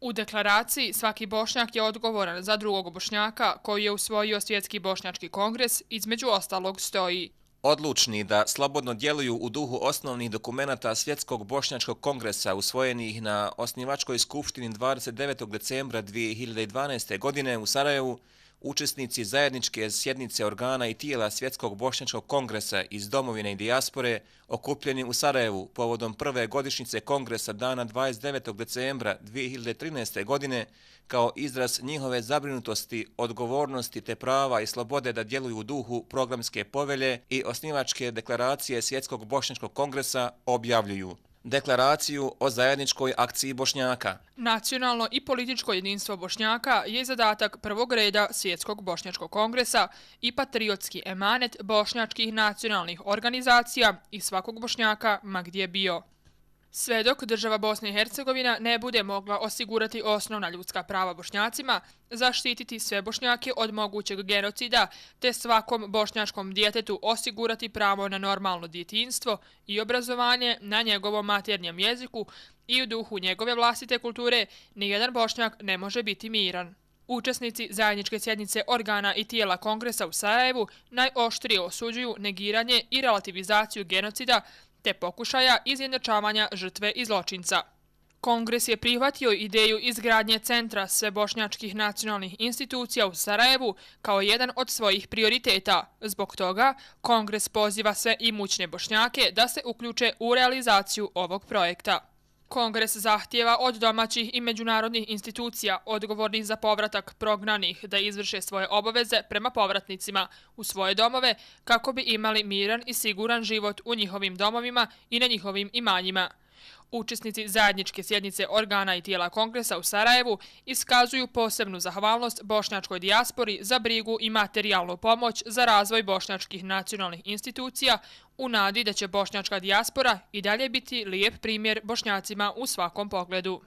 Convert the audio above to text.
U deklaraciji svaki Bošnjak je odgovoran za drugog Bošnjaka koji je usvojio Svjetski bošnjački kongres, između ostalog stoji: Odlučni da slobodno djeluju u duhu osnovnih dokumenata Svjetskog bošnjačkog kongresa usvojenih na osnivačkoj skupštini 29. decembra 2012. godine u Sarajevu, učesnici zajedničke sjednice organa i tijela Svjetskog bošnjačkog kongresa iz domovine i dijaspore okupljeni u Sarajevu povodom prve godišnjice kongresa dana 29. decembra 2013. godine kao izraz njihove zabrinutosti, odgovornosti te prava i slobode da djeluju u duhu programske povelje i osnivačke deklaracije Svjetskog bošnjačkog kongresa objavljuju Deklaraciju o zajedničkoj akciji Bošnjaka. Nacionalno i političko jedinstvo Bošnjaka je zadatak prvog reda Svjetskog bošnjačkog kongresa i patriotski emanet bošnjačkih nacionalnih organizacija i svakog Bošnjaka ma gdje bio. Sve dok država Bosna i Hercegovina ne bude mogla osigurati osnovna ljudska prava Bošnjacima, zaštititi sve Bošnjake od mogućeg genocida, te svakom bošnjačkom djetetu osigurati pravo na normalno djetinjstvo i obrazovanje na njegovom maternjem jeziku i u duhu njegove vlastite kulture, nijedan Bošnjak ne može biti miran. Učesnici zajedničke sjednice organa i tijela kongresa u Sarajevu najoštrije osuđuju negiranje i relativizaciju genocida te pokušaja izjednačavanja žrtve i zločinca. Kongres je prihvatio ideju izgradnje centra svebošnjačkih nacionalnih institucija u Sarajevu kao jedan od svojih prioriteta. Zbog toga, Kongres poziva sve imućne Bošnjake da se uključe u realizaciju ovog projekta. Kongres zahtijeva od domaćih i međunarodnih institucija odgovornih za povratak prognanih da izvrše svoje obaveze prema povratnicima u svoje domove kako bi imali miran i siguran život u njihovim domovima i na njihovim imanjima. Učesnici zajedničke sjednice organa i tijela kongresa u Sarajevu iskazuju posebnu zahvalnost bošnjačkoj dijaspori za brigu i materijalnu pomoć za razvoj bošnjačkih nacionalnih institucija u nadi da će bošnjačka dijaspora i dalje biti lijep primjer Bošnjacima u svakom pogledu.